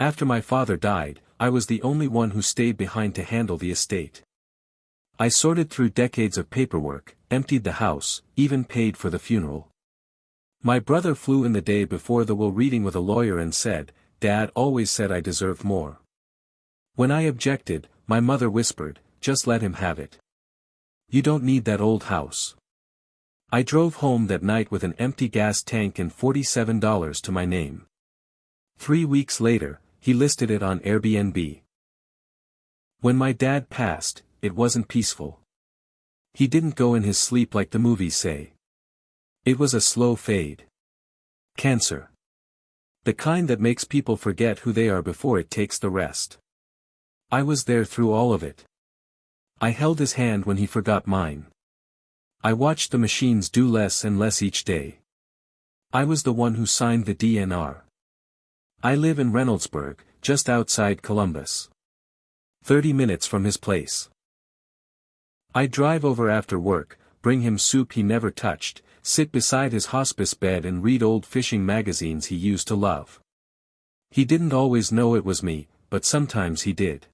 After my father died, I was the only one who stayed behind to handle the estate. I sorted through decades of paperwork, emptied the house, even paid for the funeral. My brother flew in the day before the will reading with a lawyer and said, "Dad always said I deserved more." When I objected, my mother whispered, "Just let him have it. You don't need that old house." I drove home that night with an empty gas tank and $47 to my name. 3 weeks later, he listed it on Airbnb. When my dad passed, it wasn't peaceful. He didn't go in his sleep like the movies say. It was a slow fade. Cancer. The kind that makes people forget who they are before it takes the rest. I was there through all of it. I held his hand when he forgot mine. I watched the machines do less and less each day. I was the one who signed the DNR. I live in Reynoldsburg, just outside Columbus. 30 minutes from his place. I drive over after work, bring him soup he never touched, sit beside his hospice bed and read old fishing magazines he used to love. He didn't always know it was me, but sometimes he did.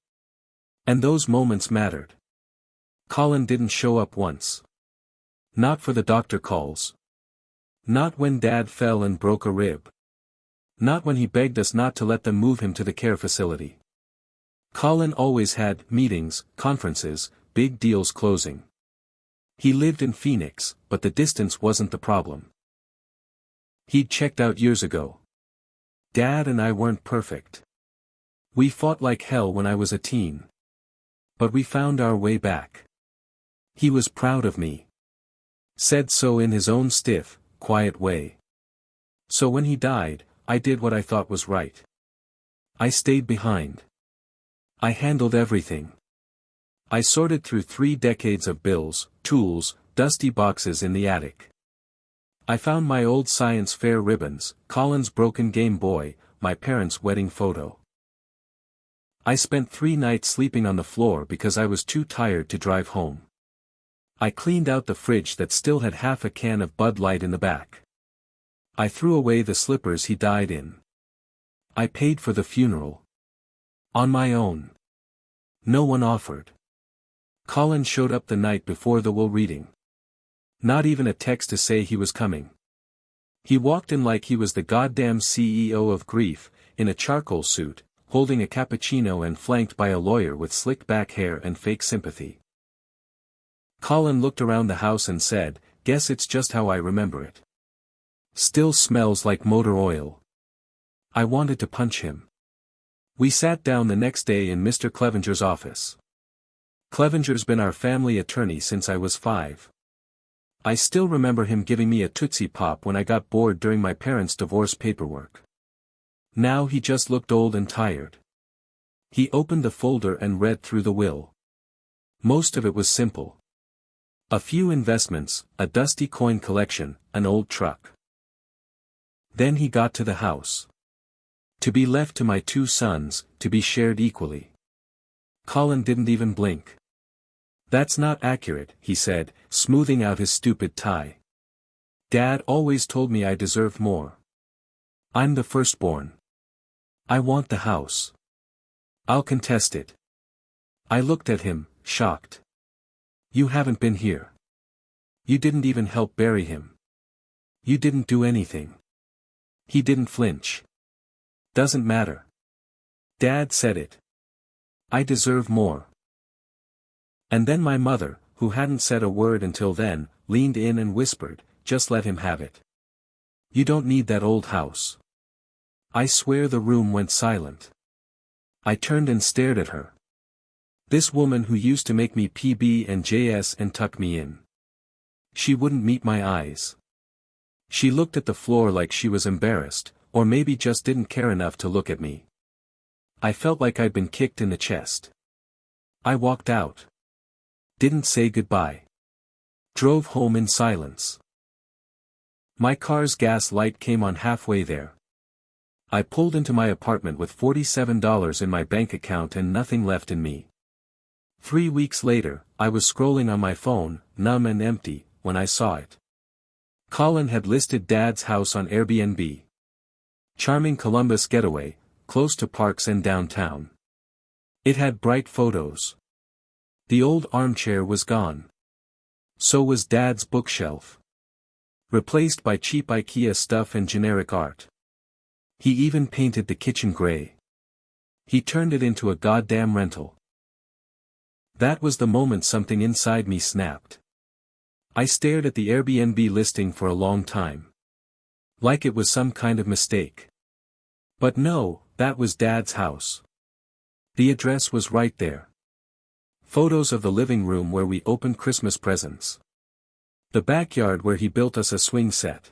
And those moments mattered. Colin didn't show up once. Not for the doctor calls. Not when Dad fell and broke a rib. Not when he begged us not to let them move him to the care facility. Colin always had meetings, conferences, big deals closing. He lived in Phoenix, but the distance wasn't the problem. He'd checked out years ago. Dad and I weren't perfect. We fought like hell when I was a teen. But we found our way back. He was proud of me. Said so in his own stiff, quiet way. So when he died, I did what I thought was right. I stayed behind. I handled everything. I sorted through 3 decades of bills, tools, dusty boxes in the attic. I found my old science fair ribbons, Colin's broken Game Boy, my parents' wedding photo. I spent 3 nights sleeping on the floor because I was too tired to drive home. I cleaned out the fridge that still had half a can of Bud Light in the back. I threw away the slippers he died in. I paid for the funeral. On my own. No one offered. Colin showed up the night before the will reading. Not even a text to say he was coming. He walked in like he was the goddamn CEO of grief, in a charcoal suit, holding a cappuccino and flanked by a lawyer with slick back hair and fake sympathy. Colin looked around the house and said, "Guess it's just how I remember it. Still smells like motor oil." I wanted to punch him. We sat down the next day in Mr. Clevenger's office. Clevenger's been our family attorney since I was 5. I still remember him giving me a Tootsie Pop when I got bored during my parents' divorce paperwork. Now he just looked old and tired. He opened the folder and read through the will. Most of it was simple. A few investments, a dusty coin collection, an old truck. Then he got to the house. To be left to my 2 sons, to be shared equally. Colin didn't even blink. "That's not accurate," he said, smoothing out his stupid tie. "Dad always told me I deserved more. I'm the firstborn. I want the house. I'll contest it." I looked at him, shocked. "You haven't been here. You didn't even help bury him. You didn't do anything." He didn't flinch. "Doesn't matter. Dad said it. I deserve more." And then my mother, who hadn't said a word until then, leaned in and whispered, "Just let him have it. You don't need that old house." I swear the room went silent. I turned and stared at her. This woman who used to make me PB and JS and tuck me in. She wouldn't meet my eyes. She looked at the floor like she was embarrassed, or maybe just didn't care enough to look at me. I felt like I'd been kicked in the chest. I walked out. Didn't say goodbye. Drove home in silence. My car's gas light came on halfway there. I pulled into my apartment with $47 in my bank account and nothing left in me. 3 weeks later, I was scrolling on my phone, numb and empty, when I saw it. Colin had listed Dad's house on Airbnb. Charming Columbus getaway, close to parks and downtown. It had bright photos. The old armchair was gone. So was Dad's bookshelf. Replaced by cheap IKEA stuff and generic art. He even painted the kitchen gray. He turned it into a goddamn rental. That was the moment something inside me snapped. I stared at the Airbnb listing for a long time. Like it was some kind of mistake. But no, that was Dad's house. The address was right there. Photos of the living room where we opened Christmas presents. The backyard where he built us a swing set.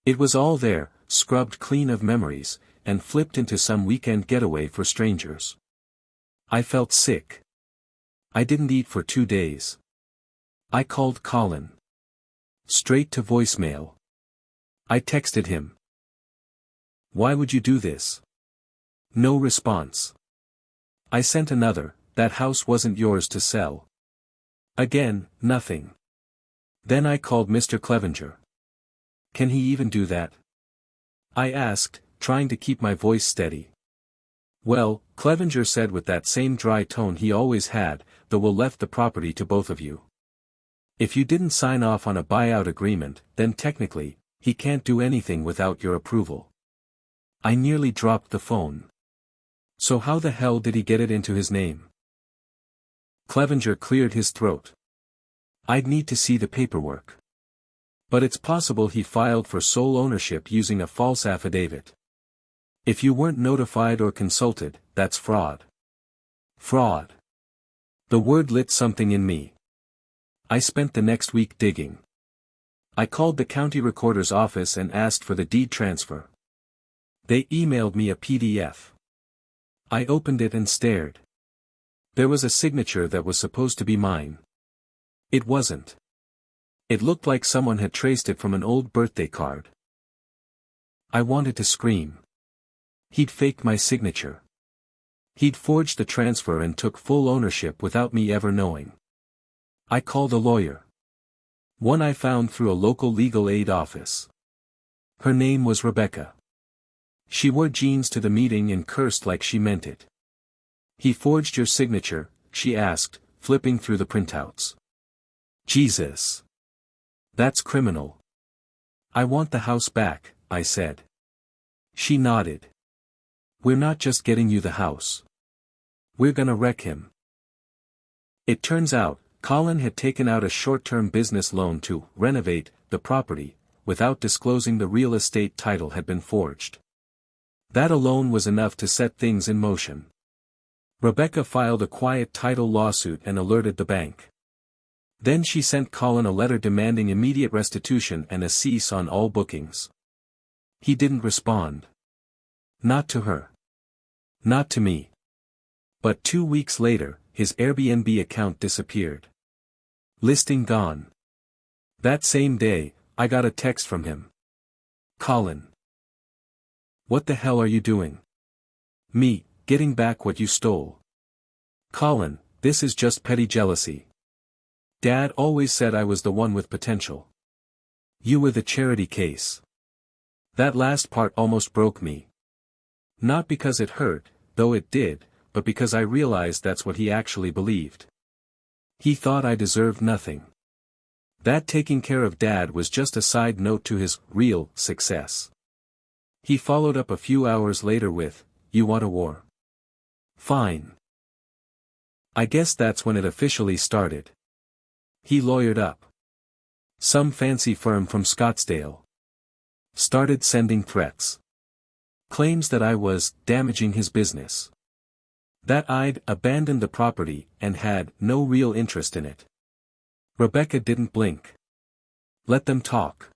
It was all there, scrubbed clean of memories, and flipped into some weekend getaway for strangers. I felt sick. I didn't eat for 2 days. I called Colin. Straight to voicemail. I texted him. Why would you do this? No response. I sent another, that house wasn't yours to sell. Again, nothing. Then I called Mr. Clevenger. Can he even do that? I asked, trying to keep my voice steady. Well, Clevenger said with that same dry tone he always had, the will left the property to both of you. If you didn't sign off on a buyout agreement, then technically, he can't do anything without your approval. I nearly dropped the phone. So how the hell did he get it into his name? Clevenger cleared his throat. I'd need to see the paperwork. But it's possible he filed for sole ownership using a false affidavit. If you weren't notified or consulted, that's fraud. Fraud. The word lit something in me. I spent the next week digging. I called the county recorder's office and asked for the deed transfer. They emailed me a PDF. I opened it and stared. There was a signature that was supposed to be mine. It wasn't. It looked like someone had traced it from an old birthday card. I wanted to scream. He'd faked my signature. He'd forged the transfer and took full ownership without me ever knowing. I called a lawyer. One I found through a local legal aid office. Her name was Rebecca. She wore jeans to the meeting and cursed like she meant it. He forged your signature, she asked, flipping through the printouts. Jesus. That's criminal. I want the house back, I said. She nodded. We're not just getting you the house. We're gonna wreck him. It turns out, Colin had taken out a short-term business loan to renovate the property, without disclosing the real estate title had been forged. That alone was enough to set things in motion. Rebecca filed a quiet title lawsuit and alerted the bank. Then she sent Colin a letter demanding immediate restitution and a cease on all bookings. He didn't respond. Not to her. Not to me. But 2 weeks later, his Airbnb account disappeared. Listing gone. That same day, I got a text from him. Colin. What the hell are you doing? Me, getting back what you stole. Colin, this is just petty jealousy. Dad always said I was the one with potential. You were the charity case. That last part almost broke me. Not because it hurt, though it did, but because I realized that's what he actually believed. He thought I deserved nothing. That taking care of Dad was just a side note to his real success. He followed up a few hours later with, "You want a war? Fine." I guess that's when it officially started. He lawyered up. Some fancy firm from Scottsdale. Started sending threats. Claims that I was damaging his business. That I'd abandoned the property and had no real interest in it. Rebecca didn't blink. Let them talk.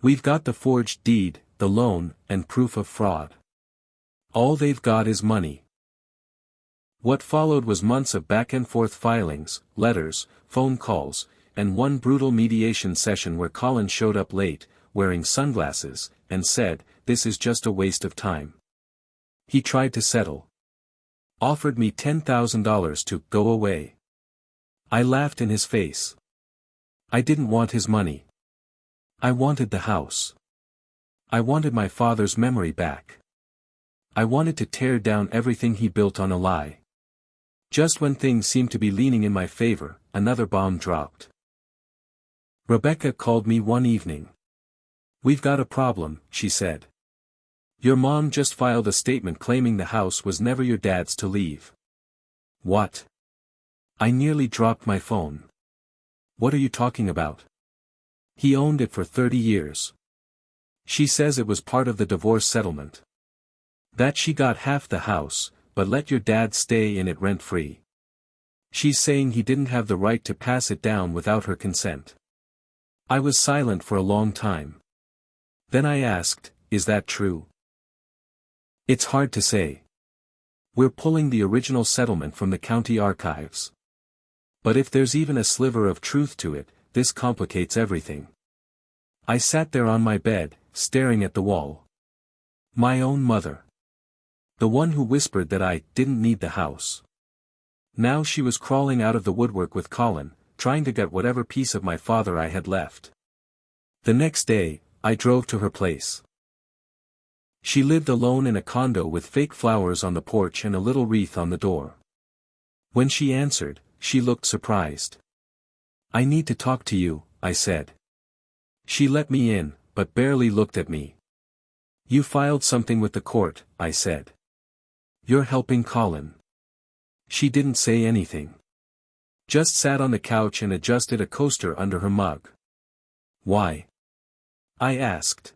We've got the forged deed, the loan, and proof of fraud. All they've got is money. What followed was months of back-and-forth filings, letters, phone calls, and one brutal mediation session where Colin showed up late, wearing sunglasses, and said, "This is just a waste of time." He tried to settle. Offered me $10,000 to go away. I laughed in his face. I didn't want his money. I wanted the house. I wanted my father's memory back. I wanted to tear down everything he built on a lie. Just when things seemed to be leaning in my favor, another bomb dropped. Rebecca called me one evening. "We've got a problem," she said. "Your mom just filed a statement claiming the house was never your dad's to leave." "What?" I nearly dropped my phone. "What are you talking about? He owned it for 30 years. She says it was part of the divorce settlement. That she got half the house, but let your dad stay in it rent-free. She's saying he didn't have the right to pass it down without her consent." I was silent for a long time. Then I asked, "Is that true?" "It's hard to say. We're pulling the original settlement from the county archives. But if there's even a sliver of truth to it, this complicates everything." I sat there on my bed, staring at the wall. My own mother. The one who whispered that I didn't need the house. Now she was crawling out of the woodwork with Colin, trying to get whatever piece of my father I had left. The next day, I drove to her place. She lived alone in a condo with fake flowers on the porch and a little wreath on the door. When she answered, she looked surprised. "I need to talk to you," I said. She let me in, but barely looked at me. "You filed something with the court," I said. "You're helping Colin." She didn't say anything. Just sat on the couch and adjusted a coaster under her mug. "Why?" I asked.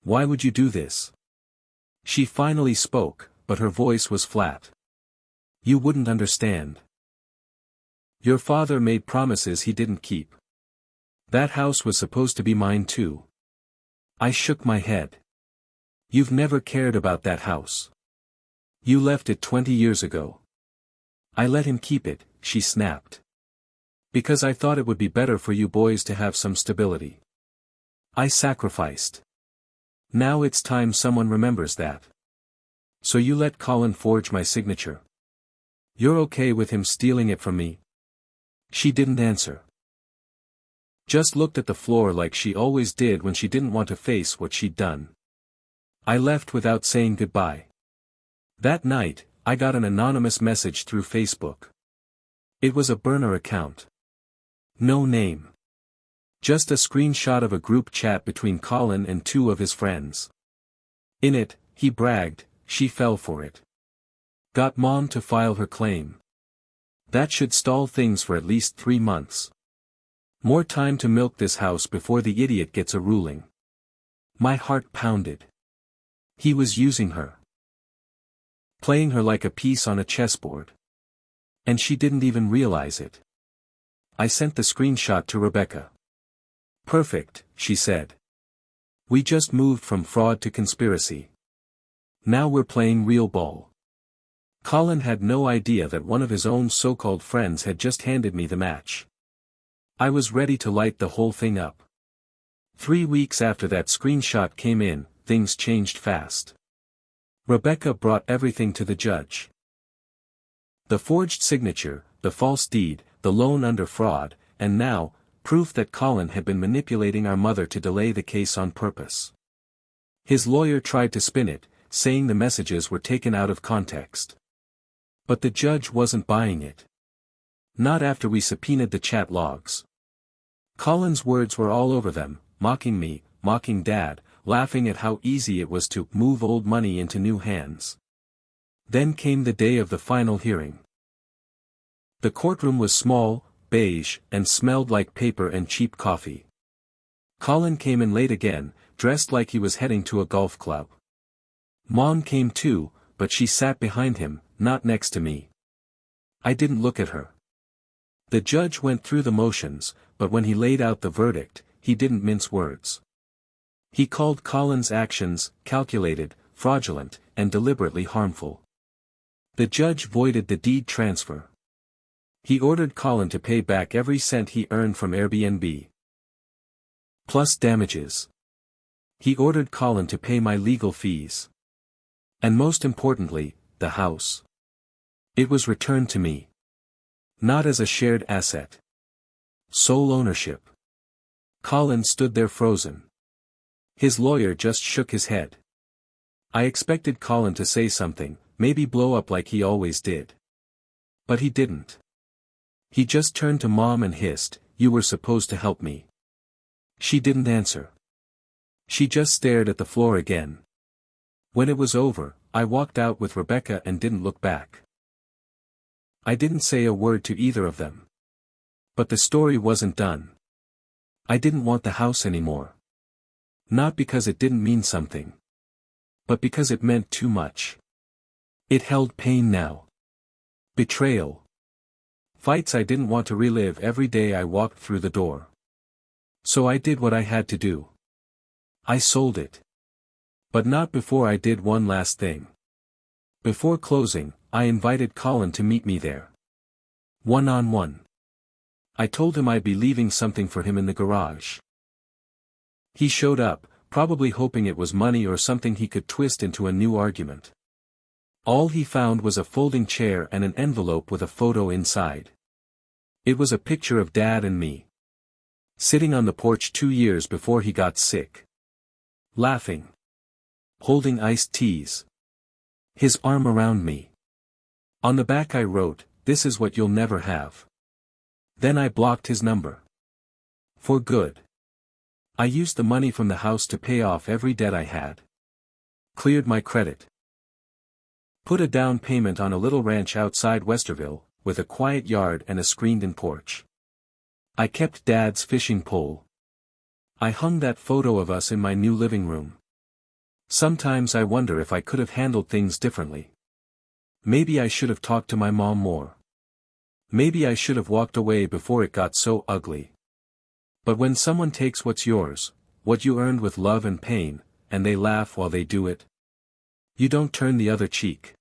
"Why would you do this?" She finally spoke, but her voice was flat. "You wouldn't understand. Your father made promises he didn't keep. That house was supposed to be mine too." I shook my head. "You've never cared about that house. You left it 20 years ago." "I let him keep it," she snapped. "Because I thought it would be better for you boys to have some stability. I sacrificed. Now it's time someone remembers that. So you let Colin forge my signature. You're okay with him stealing it from me?" She didn't answer. Just looked at the floor like she always did when she didn't want to face what she'd done. I left without saying goodbye. That night, I got an anonymous message through Facebook. It was a burner account. No name. Just a screenshot of a group chat between Colin and two of his friends. In it, he bragged, "She fell for it. Got Mom to file her claim. That should stall things for at least 3 months. More time to milk this house before the idiot gets a ruling." My heart pounded. He was using her. Playing her like a piece on a chessboard. And she didn't even realize it. I sent the screenshot to Rebecca. "Perfect," she said. "We just moved from fraud to conspiracy. Now we're playing real ball." Colin had no idea that one of his own so-called friends had just handed me the match. I was ready to light the whole thing up. 3 weeks after that screenshot came in, things changed fast. Rebecca brought everything to the judge. The forged signature, the false deed, the loan under fraud, and now, proof that Colin had been manipulating our mother to delay the case on purpose. His lawyer tried to spin it, saying the messages were taken out of context. But the judge wasn't buying it. Not after we subpoenaed the chat logs. Colin's words were all over them, mocking me, mocking Dad, laughing at how easy it was to move old money into new hands. Then came the day of the final hearing. The courtroom was small, beige, and smelled like paper and cheap coffee. Colin came in late again, dressed like he was heading to a golf club. Mom came too, but she sat behind him, not next to me. I didn't look at her. The judge went through the motions, but when he laid out the verdict, he didn't mince words. He called Colin's actions calculated, fraudulent, and deliberately harmful. The judge voided the deed transfer. He ordered Colin to pay back every cent he earned from Airbnb. Plus damages. He ordered Colin to pay my legal fees. And most importantly, the house. It was returned to me. Not as a shared asset. Sole ownership. Colin stood there frozen. His lawyer just shook his head. I expected Colin to say something, maybe blow up like he always did. But he didn't. He just turned to Mom and hissed, "You were supposed to help me." She didn't answer. She just stared at the floor again. When it was over, I walked out with Rebecca and didn't look back. I didn't say a word to either of them. But the story wasn't done. I didn't want the house anymore. Not because it didn't mean something. But because it meant too much. It held pain now. Betrayal. Fights I didn't want to relive every day I walked through the door. So I did what I had to do. I sold it. But not before I did one last thing. Before closing, I invited Colin to meet me there. One-on-one. I told him I'd be leaving something for him in the garage. He showed up, probably hoping it was money or something he could twist into a new argument. All he found was a folding chair and an envelope with a photo inside. It was a picture of Dad and me. Sitting on the porch 2 years before he got sick. Laughing. Holding iced teas. His arm around me. On the back I wrote, "This is what you'll never have." Then I blocked his number. For good. I used the money from the house to pay off every debt I had. Cleared my credit. Put a down payment on a little ranch outside Westerville, with a quiet yard and a screened-in porch. I kept Dad's fishing pole. I hung that photo of us in my new living room. Sometimes I wonder if I could have handled things differently. Maybe I should have talked to my mom more. Maybe I should have walked away before it got so ugly. But when someone takes what's yours, what you earned with love and pain, and they laugh while they do it, you don't turn the other cheek.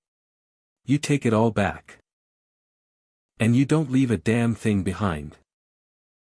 You take it all back. And you don't leave a damn thing behind.